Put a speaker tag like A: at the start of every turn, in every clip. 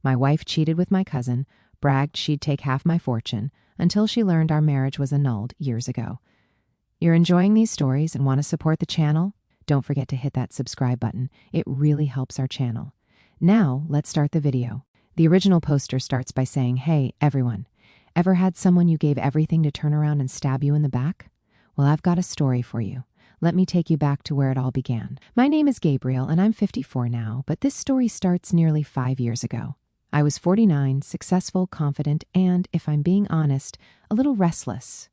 A: My wife cheated with my cousin, bragged she'd take half my fortune, until she learned our marriage was annulled years ago. You're enjoying these stories and want to support the channel? Don't forget to hit that subscribe button. It really helps our channel. Now, let's start the video. The original poster starts by saying, "Hey, everyone. Ever had someone you gave everything to turn around and stab you in the back? Well, I've got a story for you. Let me take you back to where it all began." My name is Gabriel, and I'm 54 now, but this story starts nearly 5 years ago. I was 49, successful, confident, and, if I'm being honest, a little restless.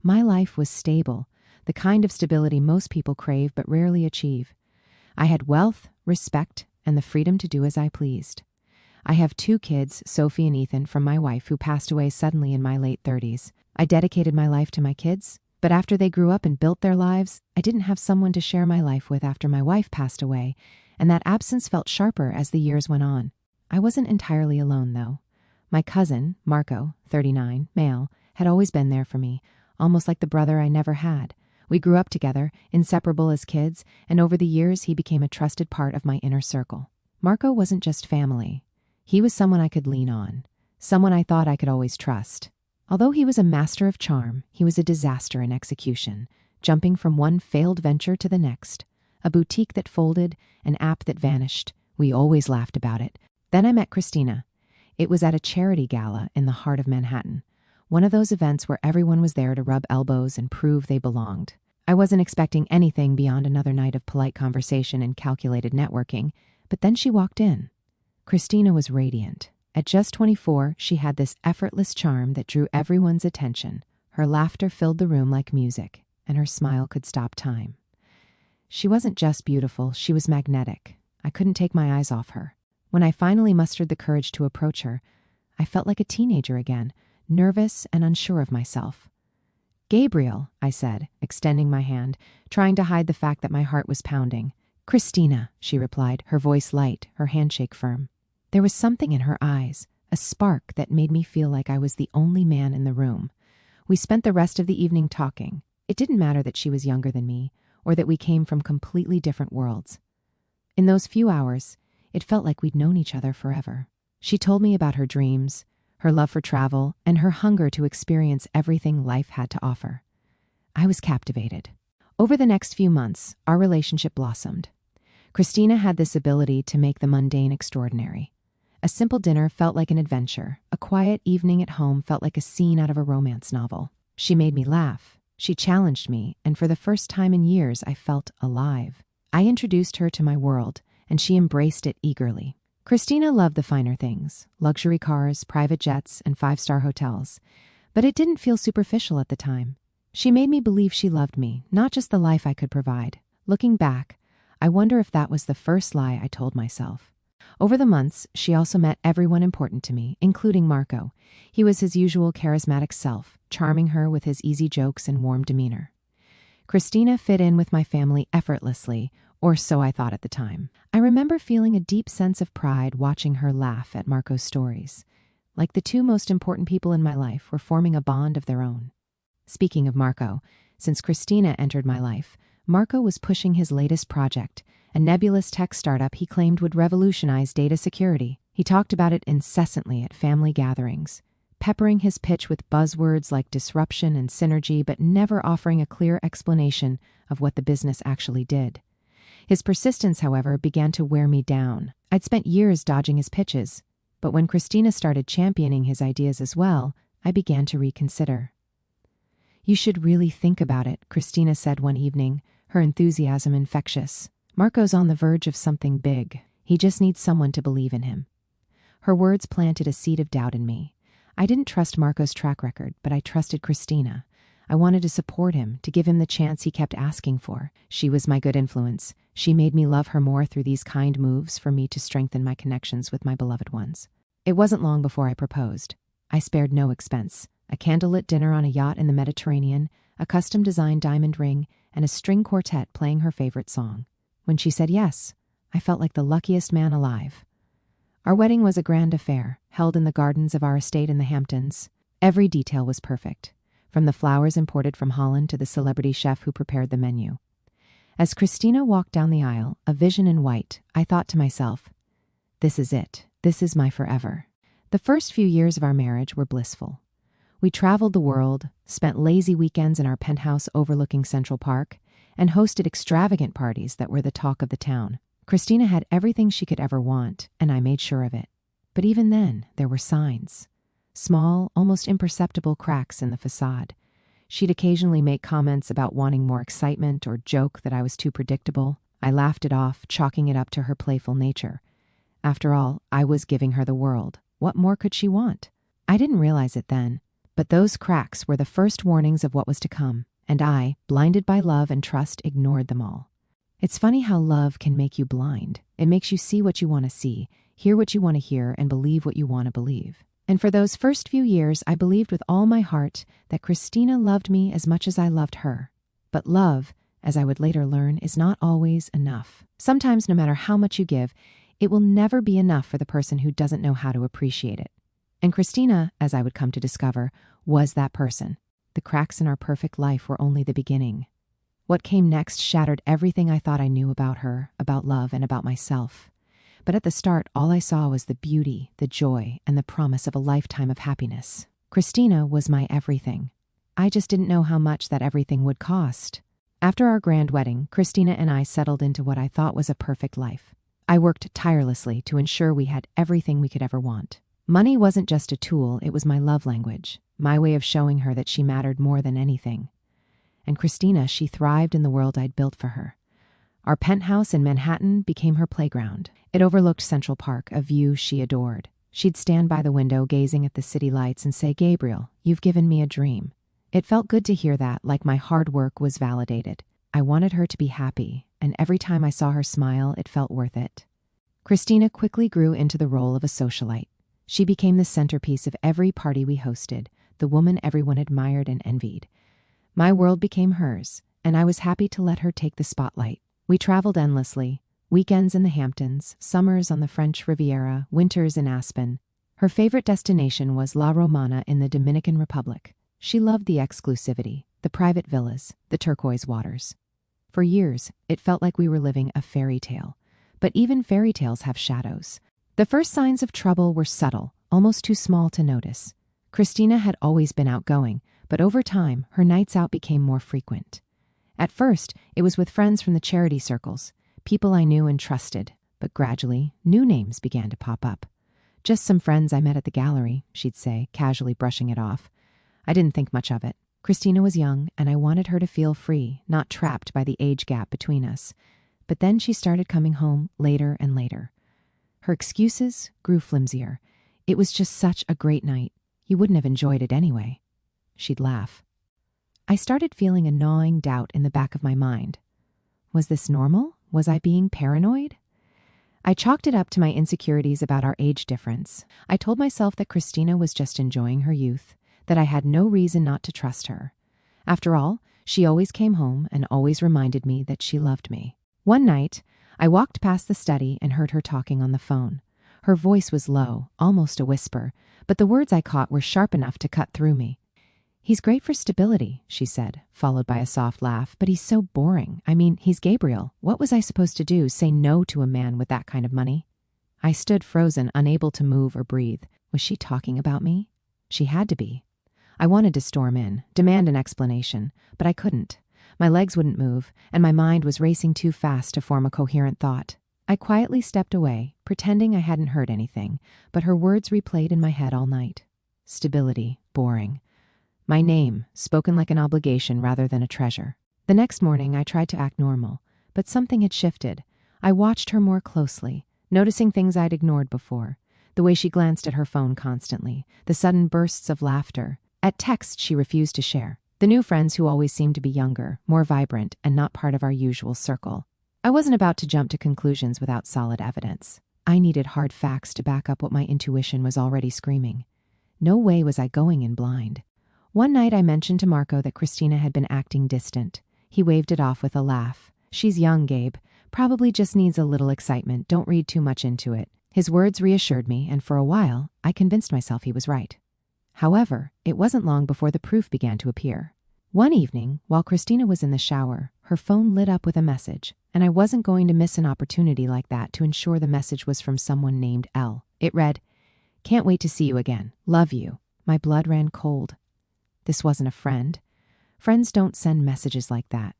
A: My life was stable, the kind of stability most people crave but rarely achieve. I had wealth, respect, and the freedom to do as I pleased. I have 2 kids, Sophie and Ethan, from my wife, who passed away suddenly in my late 30s. I dedicated my life to my kids, but after they grew up and built their lives, I didn't have someone to share my life with after my wife passed away, and that absence felt sharper as the years went on. I wasn't entirely alone, though. My cousin, Marco, 39, male, had always been there for me, almost like the brother I never had. We grew up together, inseparable as kids, and over the years he became a trusted part of my inner circle. Marco wasn't just family. He was someone I could lean on, someone I thought I could always trust. Although he was a master of charm, he was a disaster in execution, jumping from one failed venture to the next. A boutique that folded, an app that vanished. We always laughed about it. Then I met Christina. It was at a charity gala in the heart of Manhattan, one of those events where everyone was there to rub elbows and prove they belonged. I wasn't expecting anything beyond another night of polite conversation and calculated networking, but then she walked in. Christina was radiant. At just 24, she had this effortless charm that drew everyone's attention. Her laughter filled the room like music, and her smile could stop time. She wasn't just beautiful, she was magnetic. I couldn't take my eyes off her. When I finally mustered the courage to approach her, I felt like a teenager again, nervous and unsure of myself. "Gabriel," I said, extending my hand, trying to hide the fact that my heart was pounding. "Christina," she replied, her voice light, her handshake firm. There was something in her eyes, a spark that made me feel like I was the only man in the room. We spent the rest of the evening talking. It didn't matter that she was younger than me, or that we came from completely different worlds. In those few hours, it felt like we'd known each other forever. She told me about her dreams, her love for travel, and her hunger to experience everything life had to offer. I was captivated. Over the next few months, our relationship blossomed. Christina had this ability to make the mundane extraordinary. A simple dinner felt like an adventure. A quiet evening at home felt like a scene out of a romance novel. She made me laugh. She challenged me, and for the first time in years, I felt alive. I introduced her to my world, and she embraced it eagerly. Christina loved the finer things, luxury cars, private jets, and 5-star hotels. But it didn't feel superficial at the time. She made me believe she loved me, not just the life I could provide. Looking back, I wonder if that was the first lie I told myself. Over the months, she also met everyone important to me, including Marco. He was his usual charismatic self, charming her with his easy jokes and warm demeanor. Christina fit in with my family effortlessly, or so I thought at the time. I remember feeling a deep sense of pride watching her laugh at Marco's stories. Like the 2 most important people in my life were forming a bond of their own. Speaking of Marco, since Christina entered my life, Marco was pushing his latest project, a nebulous tech startup he claimed would revolutionize data security. He talked about it incessantly at family gatherings, peppering his pitch with buzzwords like disruption and synergy, but never offering a clear explanation of what the business actually did. His persistence, however, began to wear me down. I'd spent years dodging his pitches, but when Christina started championing his ideas as well, I began to reconsider. "You should really think about it," Christina said one evening, her enthusiasm infectious. "Marco's on the verge of something big. He just needs someone to believe in him." Her words planted a seed of doubt in me. I didn't trust Marco's track record, but I trusted Christina. I wanted to support him, to give him the chance he kept asking for. She was my good influence. She made me love her more through these kind moves for me to strengthen my connections with my beloved ones. It wasn't long before I proposed. I spared no expense. A candlelit dinner on a yacht in the Mediterranean, a custom-designed diamond ring, and a string quartet playing her favorite song. When she said yes, I felt like the luckiest man alive. Our wedding was a grand affair, held in the gardens of our estate in the Hamptons. Every detail was perfect, from the flowers imported from Holland to the celebrity chef who prepared the menu. As Christina walked down the aisle, a vision in white, I thought to myself, "This is it. This is my forever. The first few years of our marriage were blissful. We traveled the world, spent lazy weekends in our penthouse overlooking Central Park, and hosted extravagant parties that were the talk of the town. Christina had everything she could ever want, and I made sure of it. But even then, there were signs. Small, almost imperceptible cracks in the facade. She'd occasionally make comments about wanting more excitement or joke that I was too predictable. I laughed it off, chalking it up to her playful nature. After all, I was giving her the world. What more could she want? I didn't realize it then, but those cracks were the first warnings of what was to come, and I, blinded by love and trust, ignored them all. It's funny how love can make you blind. It makes you see what you want to see, hear what you want to hear, and believe what you want to believe. And for those first few years, I believed with all my heart that Christina loved me as much as I loved her. But love, as I would later learn, is not always enough. Sometimes, no matter how much you give, it will never be enough for the person who doesn't know how to appreciate it. And Christina, as I would come to discover, was that person. The cracks in our perfect life were only the beginning. What came next shattered everything I thought I knew about her, about love, and about myself. But at the start, all I saw was the beauty, the joy, and the promise of a lifetime of happiness. Christina was my everything. I just didn't know how much that everything would cost. After our grand wedding, Christina and I settled into what I thought was a perfect life. I worked tirelessly to ensure we had everything we could ever want. Money wasn't just a tool, it was my love language, my way of showing her that she mattered more than anything. And Christina, she thrived in the world I'd built for her. Our penthouse in Manhattan became her playground. It overlooked Central Park, a view she adored. She'd stand by the window gazing at the city lights and say, "Gabriel, you've given me a dream." It felt good to hear that, like my hard work was validated. I wanted her to be happy, and every time I saw her smile, it felt worth it. Christina quickly grew into the role of a socialite. She became the centerpiece of every party we hosted, the woman everyone admired and envied. My world became hers, and I was happy to let her take the spotlight. We traveled endlessly, weekends in the Hamptons, summers on the French Riviera, winters in Aspen. Her favorite destination was La Romana in the Dominican Republic. She loved the exclusivity, the private villas, the turquoise waters. For years, it felt like we were living a fairy tale. But even fairy tales have shadows. The first signs of trouble were subtle, almost too small to notice. Christina had always been outgoing, but over time, her nights out became more frequent. At first, it was with friends from the charity circles, people I knew and trusted, but gradually, new names began to pop up. "Just some friends I met at the gallery," she'd say, casually brushing it off. I didn't think much of it. Christina was young, and I wanted her to feel free, not trapped by the age gap between us. But then she started coming home later and later. Her excuses grew flimsier. "It was just such a great night. You wouldn't have enjoyed it anyway." She'd laugh. I started feeling a gnawing doubt in the back of my mind. Was this normal? Was I being paranoid? I chalked it up to my insecurities about our age difference. I told myself that Christina was just enjoying her youth, that I had no reason not to trust her. After all, she always came home and always reminded me that she loved me. One night, I walked past the study and heard her talking on the phone. Her voice was low, almost a whisper, but the words I caught were sharp enough to cut through me. "He's great for stability," she said, followed by a soft laugh, "but he's so boring. I mean, he's Gabriel. What was I supposed to do, say no to a man with that kind of money?" I stood frozen, unable to move or breathe. Was she talking about me? She had to be. I wanted to storm in, demand an explanation, but I couldn't. My legs wouldn't move, and my mind was racing too fast to form a coherent thought. I quietly stepped away, pretending I hadn't heard anything, but her words replayed in my head all night. Stability, boring. My name, spoken like an obligation rather than a treasure. The next morning, I tried to act normal, but something had shifted. I watched her more closely, noticing things I'd ignored before. The way she glanced at her phone constantly, the sudden bursts of laughter. At texts she refused to share. The new friends who always seemed to be younger, more vibrant, and not part of our usual circle. I wasn't about to jump to conclusions without solid evidence. I needed hard facts to back up what my intuition was already screaming. No way was I going in blind. One night I mentioned to Marco that Christina had been acting distant. He waved it off with a laugh. "She's young, Gabe. Probably just needs a little excitement. Don't read too much into it." His words reassured me, and for a while, I convinced myself he was right. However, it wasn't long before the proof began to appear. One evening, while Christina was in the shower, her phone lit up with a message, and I wasn't going to miss an opportunity like that to ensure the message was from someone named L. It read, "Can't wait to see you again. Love you." My blood ran cold. This wasn't a friend. Friends don't send messages like that.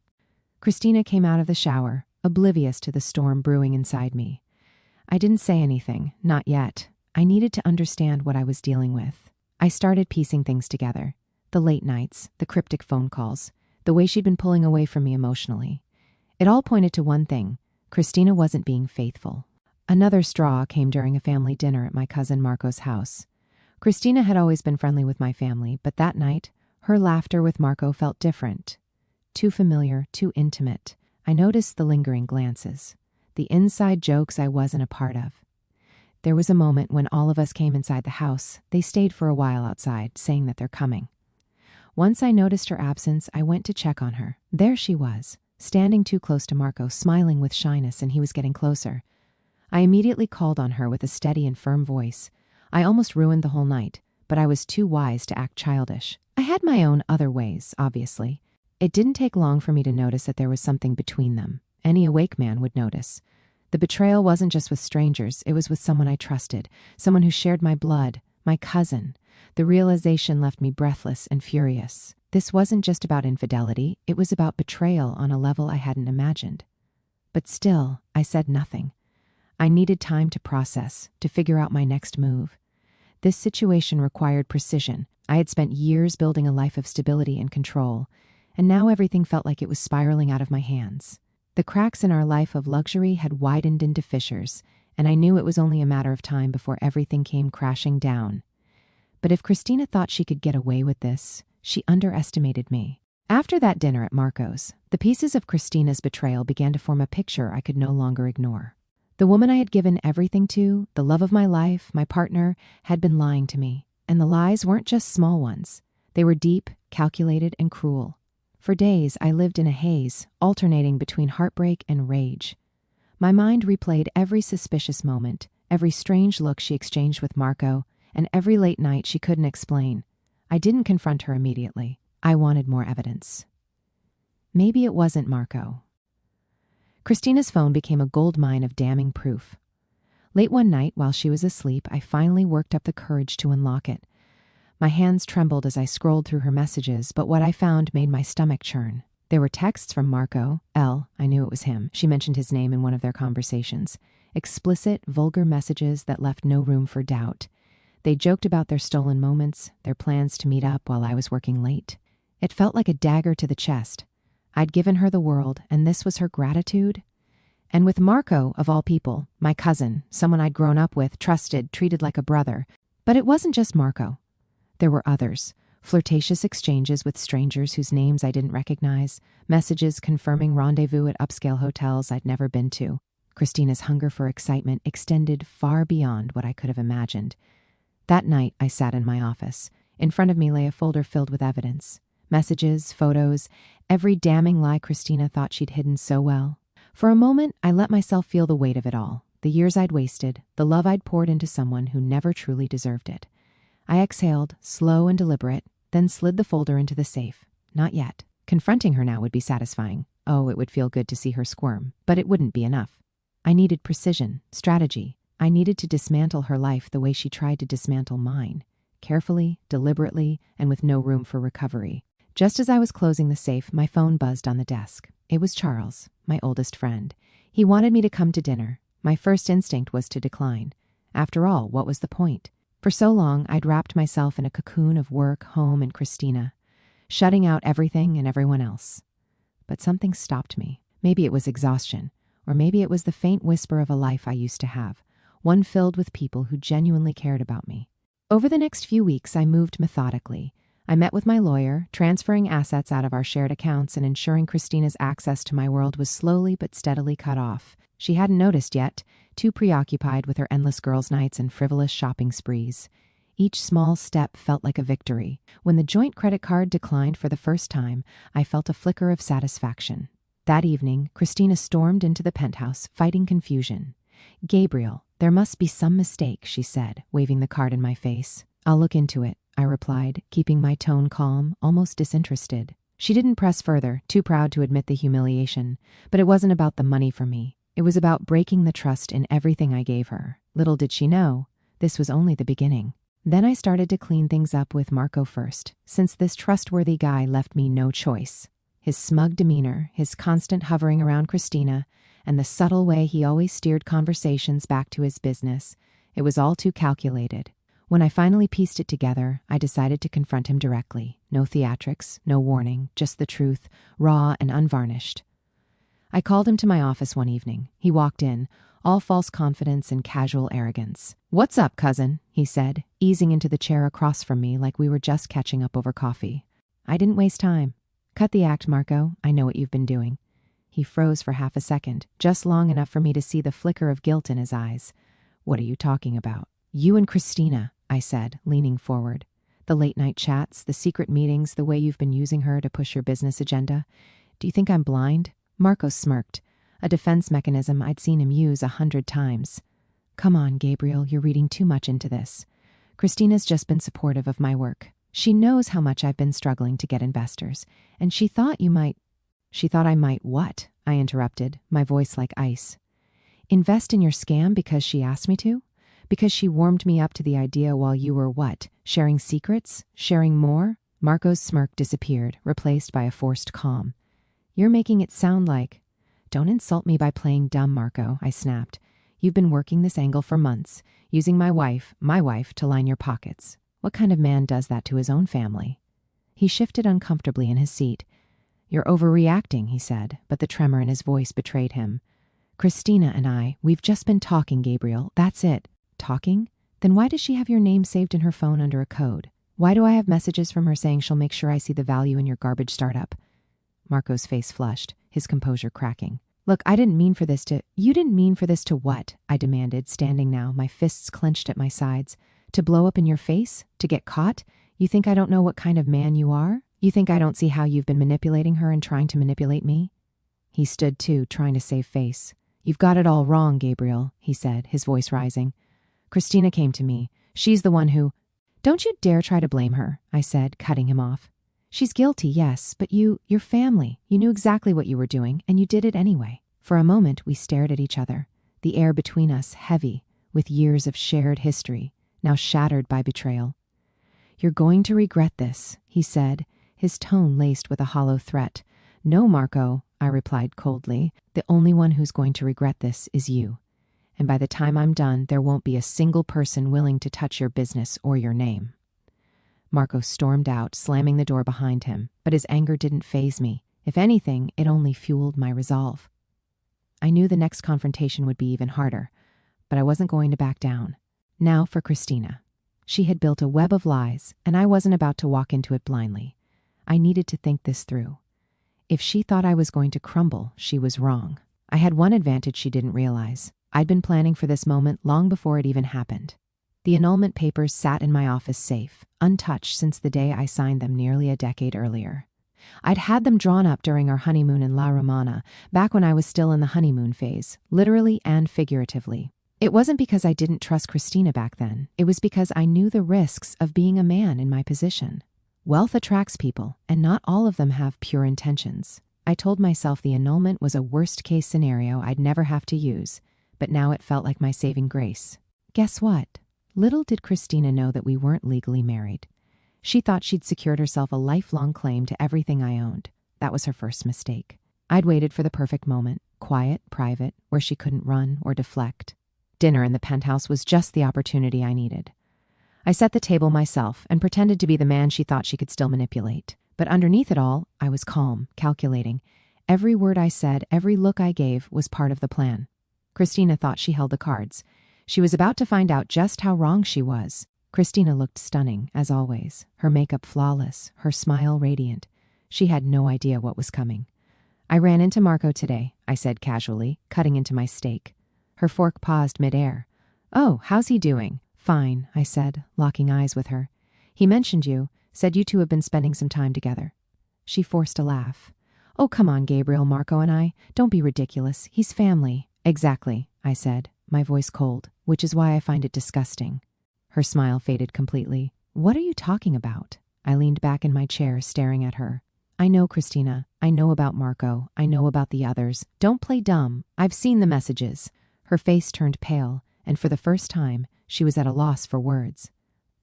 A: Christina came out of the shower, oblivious to the storm brewing inside me. I didn't say anything, not yet. I needed to understand what I was dealing with. I started piecing things together. The late nights, the cryptic phone calls, the way she'd been pulling away from me emotionally. It all pointed to one thing: Christina wasn't being faithful. Another straw came during a family dinner at my cousin Marco's house. Christina had always been friendly with my family, but that night, her laughter with Marco felt different. Too familiar, too intimate. I noticed the lingering glances, the inside jokes I wasn't a part of. There was a moment when all of us came inside the house. They stayed for a while outside, saying that they're coming. Once I noticed her absence, I went to check on her. There she was, standing too close to Marco, smiling with shyness, and he was getting closer. I immediately called on her with a steady and firm voice. I almost ruined the whole night, but I was too wise to act childish. I had my own other ways, obviously. It didn't take long for me to notice that there was something between them. Any awake man would notice. The betrayal wasn't just with strangers, it was with someone I trusted, someone who shared my blood, my cousin. The realization left me breathless and furious. This wasn't just about infidelity, it was about betrayal on a level I hadn't imagined. But still, I said nothing. I needed time to process, to figure out my next move. This situation required precision. I had spent years building a life of stability and control, and now everything felt like it was spiraling out of my hands. The cracks in our life of luxury had widened into fissures, and I knew it was only a matter of time before everything came crashing down. But if Christina thought she could get away with this, she underestimated me. After that dinner at Marco's, the pieces of Christina's betrayal began to form a picture I could no longer ignore. The woman I had given everything to, the love of my life, my partner, had been lying to me. And the lies weren't just small ones. They were deep, calculated, and cruel. For days, I lived in a haze, alternating between heartbreak and rage. My mind replayed every suspicious moment, every strange look she exchanged with Marco, and every late night she couldn't explain. I didn't confront her immediately. I wanted more evidence. Maybe it wasn't Marco. Christina's phone became a goldmine of damning proof. Late one night, while she was asleep, I finally worked up the courage to unlock it. My hands trembled as I scrolled through her messages, but what I found made my stomach churn. There were texts from Marco, L. I knew it was him. She mentioned his name in one of their conversations. Explicit, vulgar messages that left no room for doubt. They joked about their stolen moments, their plans to meet up while I was working late. It felt like a dagger to the chest. I'd given her the world, and this was her gratitude? And with Marco, of all people, my cousin, someone I'd grown up with, trusted, treated like a brother. But it wasn't just Marco. There were others. Flirtatious exchanges with strangers whose names I didn't recognize, messages confirming rendezvous at upscale hotels I'd never been to. Christina's hunger for excitement extended far beyond what I could have imagined. That night, I sat in my office. In front of me lay a folder filled with evidence. Messages, photos, every damning lie Christina thought she'd hidden so well. For a moment, I let myself feel the weight of it all. The years I'd wasted, the love I'd poured into someone who never truly deserved it. I exhaled, slow and deliberate, then slid the folder into the safe. Not yet. Confronting her now would be satisfying. Oh, it would feel good to see her squirm, but it wouldn't be enough. I needed precision, strategy. I needed to dismantle her life the way she tried to dismantle mine. Carefully, deliberately, and with no room for recovery. Just as I was closing the safe, my phone buzzed on the desk. It was Charles, my oldest friend. He wanted me to come to dinner. My first instinct was to decline. After all, what was the point? For so long, I'd wrapped myself in a cocoon of work, home, and Christina, shutting out everything and everyone else. But something stopped me. Maybe it was exhaustion, or maybe it was the faint whisper of a life I used to have, one filled with people who genuinely cared about me. Over the next few weeks, I moved methodically. I met with my lawyer, transferring assets out of our shared accounts and ensuring Christina's access to my world was slowly but steadily cut off. She hadn't noticed yet, too preoccupied with her endless girls' nights and frivolous shopping sprees. Each small step felt like a victory. When the joint credit card declined for the first time, I felt a flicker of satisfaction. That evening, Christina stormed into the penthouse, fighting confusion. "Gabriel, there must be some mistake," she said, waving the card in my face. "I'll look into it," I replied, keeping my tone calm, almost disinterested. She didn't press further, too proud to admit the humiliation. But it wasn't about the money for me. It was about breaking the trust in everything I gave her. Little did she know, this was only the beginning. Then I started to clean things up with Marco first, since this trustworthy guy left me no choice. His smug demeanor, his constant hovering around Christina, and the subtle way he always steered conversations back to his business, it was all too calculated. When I finally pieced it together, I decided to confront him directly. No theatrics, no warning, just the truth, raw and unvarnished. I called him to my office one evening. He walked in, all false confidence and casual arrogance. "What's up, cousin?" he said, easing into the chair across from me like we were just catching up over coffee. I didn't waste time. "Cut the act, Marco. I know what you've been doing." He froze for half a second, just long enough for me to see the flicker of guilt in his eyes. "What are you talking about?" "You and Christina," I said, leaning forward. "The late-night chats, the secret meetings, the way you've been using her to push your business agenda. Do you think I'm blind?" Marco smirked, a defense mechanism I'd seen him use 100 times. "Come on, Gabriel, you're reading too much into this. Christina's just been supportive of my work. She knows how much I've been struggling to get investors, and she thought I might what?" I interrupted, my voice like ice. "Invest in your scam because she asked me to? Because she warmed me up to the idea while you were what? Sharing secrets? Sharing more?" Marco's smirk disappeared, replaced by a forced calm. "You're making it sound like—" "Don't insult me by playing dumb, Marco," I snapped. "You've been working this angle for months, using my wife, to line your pockets. What kind of man does that to his own family?" He shifted uncomfortably in his seat. "You're overreacting," he said, but the tremor in his voice betrayed him. "Christina and we've just been talking, Gabriel. That's it." "Talking? Then why does she have your name saved in her phone under a code? Why do I have messages from her saying she'll make sure I see the value in your garbage startup?" Marco's face flushed, his composure cracking. "Look, I didn't mean for this to—" "You didn't mean for this to what?" I demanded, standing now, my fists clenched at my sides. "To blow up in your face? To get caught? You think I don't know what kind of man you are? You think I don't see how you've been manipulating her and trying to manipulate me?" He stood too, trying to save face. "You've got it all wrong, Gabriel," he said, his voice rising. "Christina came to me. She's the one who—" "Don't you dare try to blame her," I said, cutting him off. "She's guilty, yes, but your family, you knew exactly what you were doing, and you did it anyway." For a moment, we stared at each other, the air between us heavy, with years of shared history, now shattered by betrayal. "You're going to regret this," he said, his tone laced with a hollow threat. "No, Marco," I replied coldly. "The only one who's going to regret this is you. And by the time I'm done, there won't be a single person willing to touch your business or your name." Marco stormed out, slamming the door behind him, but his anger didn't faze me. If anything, it only fueled my resolve. I knew the next confrontation would be even harder, but I wasn't going to back down. Now for Christina. She had built a web of lies, and I wasn't about to walk into it blindly. I needed to think this through. If she thought I was going to crumble, she was wrong. I had one advantage she didn't realize. I'd been planning for this moment long before it even happened. The annulment papers sat in my office safe, untouched since the day I signed them nearly a decade earlier. I'd had them drawn up during our honeymoon in La Romana, back when I was still in the honeymoon phase, literally and figuratively. It wasn't because I didn't trust Christina back then. It was because I knew the risks of being a man in my position. Wealth attracts people, and not all of them have pure intentions. I told myself the annulment was a worst-case scenario I'd never have to use, but now it felt like my saving grace. Guess what? Little did Christina know that we weren't legally married. She thought she'd secured herself a lifelong claim to everything I owned. That was her first mistake. I'd waited for the perfect moment, quiet, private, where she couldn't run or deflect. Dinner in the penthouse was just the opportunity I needed. I set the table myself and pretended to be the man she thought she could still manipulate. But underneath it all, I was calm, calculating. Every word I said, every look I gave was part of the plan. Christina thought she held the cards. She was about to find out just how wrong she was. Christina looked stunning, as always, her makeup flawless, her smile radiant. She had no idea what was coming. "I ran into Marco today," I said casually, cutting into my steak. Her fork paused midair. "Oh, how's he doing?" "Fine," I said, locking eyes with her. "He mentioned you, said you two have been spending some time together." She forced a laugh. "Oh, come on, Gabriel, Marco and I. Don't be ridiculous. He's family." "Exactly," I said, my voice cold, which is why I find it disgusting. Her smile faded completely. "What are you talking about?" I leaned back in my chair, staring at her. I know, Christina. I know about Marco. I know about the others. Don't play dumb. I've seen the messages. Her face turned pale, and for the first time, she was at a loss for words.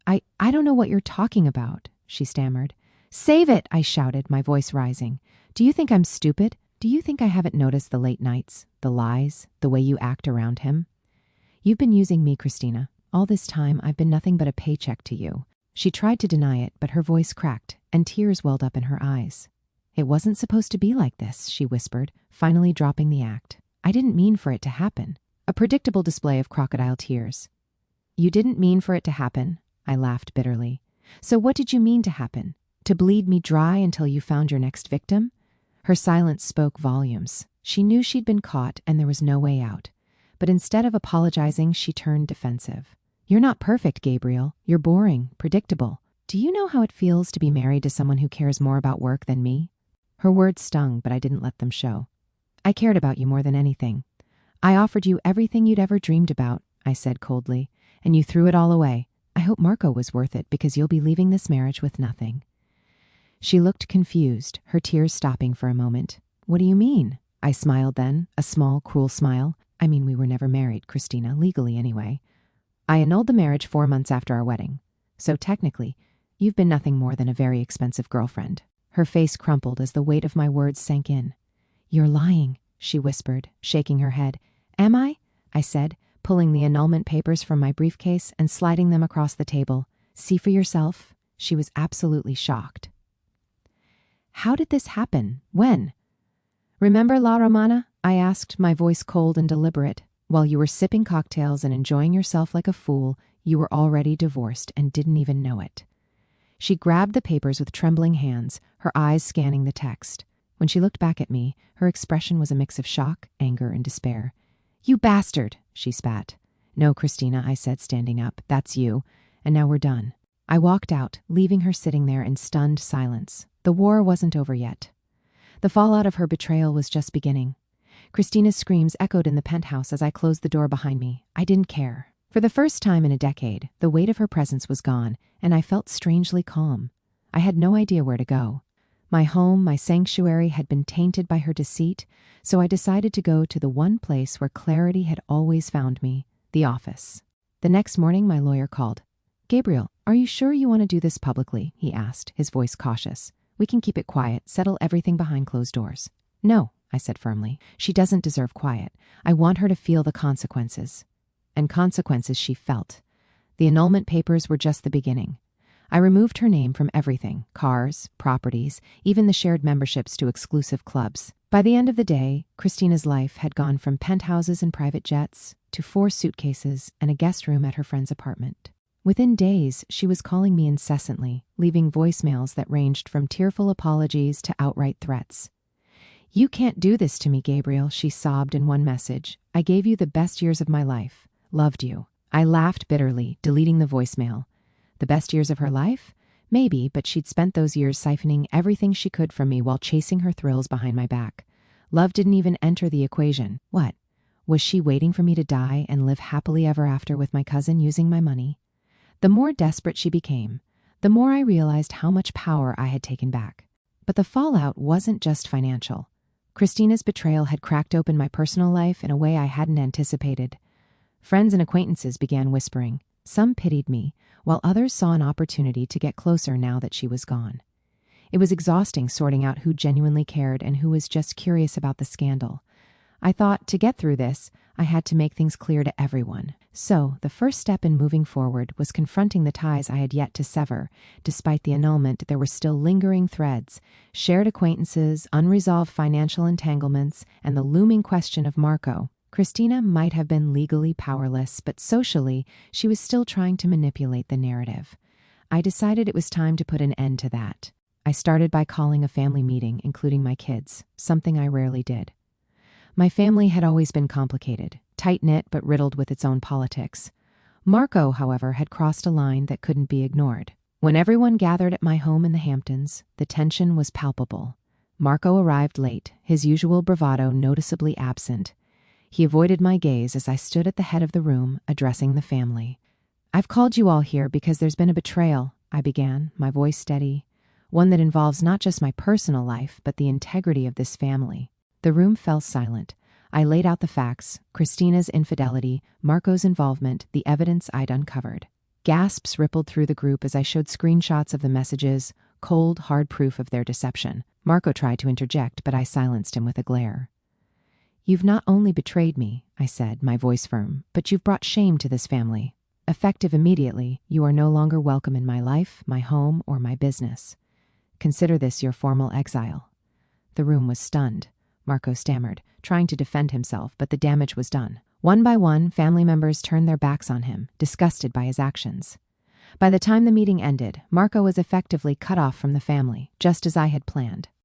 A: I don't know what you're talking about, she stammered. Save it, I shouted, my voice rising. Do you think I'm stupid? Do you think I haven't noticed the late nights, the lies, the way you act around him? You've been using me, Christina. All this time, I've been nothing but a paycheck to you. She tried to deny it, but her voice cracked, and tears welled up in her eyes. It wasn't supposed to be like this, she whispered, finally dropping the act. I didn't mean for it to happen. A predictable display of crocodile tears. You didn't mean for it to happen, I laughed bitterly. So what did you mean to happen? To bleed me dry until you found your next victim? Her silence spoke volumes. She knew she'd been caught and there was no way out. But instead of apologizing, she turned defensive. You're not perfect, Gabriel. You're boring, predictable. Do you know how it feels to be married to someone who cares more about work than me? Her words stung, but I didn't let them show. I cared about you more than anything. I offered you everything you'd ever dreamed about, I said coldly, and you threw it all away. I hope Marco was worth it because you'll be leaving this marriage with nothing. She looked confused, her tears stopping for a moment. What do you mean? I smiled then, a small, cruel smile. I mean, we were never married, Christina, legally anyway. I annulled the marriage 4 months after our wedding. So technically, you've been nothing more than a very expensive girlfriend. Her face crumpled as the weight of my words sank in. You're lying, she whispered, shaking her head. Am I? I said, pulling the annulment papers from my briefcase and sliding them across the table. See for yourself. She was absolutely shocked. How did this happen? When? Remember La Romana? I asked, my voice cold and deliberate. While you were sipping cocktails and enjoying yourself like a fool, you were already divorced and didn't even know it. She grabbed the papers with trembling hands, her eyes scanning the text. When she looked back at me, her expression was a mix of shock, anger, and despair. You bastard, she spat. No, Christina, I said, standing up. That's you. And now we're done. I walked out, leaving her sitting there in stunned silence. The war wasn't over yet. The fallout of her betrayal was just beginning. Christina's screams echoed in the penthouse as I closed the door behind me. I didn't care. For the first time in a decade, the weight of her presence was gone, and I felt strangely calm. I had no idea where to go. My home, my sanctuary, had been tainted by her deceit, so I decided to go to the one place where clarity had always found me, the office. The next morning, my lawyer called. Gabriel, are you sure you want to do this publicly? He asked, his voice cautious. We can keep it quiet, settle everything behind closed doors. No, I said firmly. She doesn't deserve quiet. I want her to feel the consequences. And consequences she felt. The annulment papers were just the beginning. I removed her name from everything, cars, properties, even the shared memberships to exclusive clubs. By the end of the day, Christina's life had gone from penthouses and private jets to 4 suitcases and a guest room at her friend's apartment. Within days, she was calling me incessantly, leaving voicemails that ranged from tearful apologies to outright threats. You can't do this to me, Gabriel, she sobbed in one message. I gave you the best years of my life. Loved you. I laughed bitterly, deleting the voicemail. The best years of her life? Maybe, but she'd spent those years siphoning everything she could from me while chasing her thrills behind my back. Love didn't even enter the equation. What? Was she waiting for me to die and live happily ever after with my cousin using my money? The more desperate she became, the more I realized how much power I had taken back. But the fallout wasn't just financial. Christina's betrayal had cracked open my personal life in a way I hadn't anticipated. Friends and acquaintances began whispering. Some pitied me, while others saw an opportunity to get closer now that she was gone. It was exhausting sorting out who genuinely cared and who was just curious about the scandal. I thought, to get through this, I had to make things clear to everyone. So, the first step in moving forward was confronting the ties I had yet to sever. Despite the annulment, there were still lingering threads, shared acquaintances, unresolved financial entanglements, and the looming question of Marco. Christina might have been legally powerless, but socially, she was still trying to manipulate the narrative. I decided it was time to put an end to that. I started by calling a family meeting, including my kids, something I rarely did. My family had always been complicated, tight-knit but riddled with its own politics. Marco, however, had crossed a line that couldn't be ignored. When everyone gathered at my home in the Hamptons, the tension was palpable. Marco arrived late, his usual bravado noticeably absent. He avoided my gaze as I stood at the head of the room, addressing the family. I've called you all here because there's been a betrayal, I began, my voice steady. one that involves not just my personal life, but the integrity of this family. The room fell silent. I laid out the facts: Christina's infidelity, Marco's involvement, the evidence I'd uncovered. Gasps rippled through the group as I showed screenshots of the messages, cold, hard proof of their deception. Marco tried to interject, but I silenced him with a glare. "You've not only betrayed me," I said, my voice firm, "but you've brought shame to this family. Effective immediately, you are no longer welcome in my life, my home, or my business. Consider this your formal exile." The room was stunned. Marco stammered, trying to defend himself, but the damage was done. One by one, family members turned their backs on him, disgusted by his actions. By the time the meeting ended, Marco was effectively cut off from the family, just as I had planned.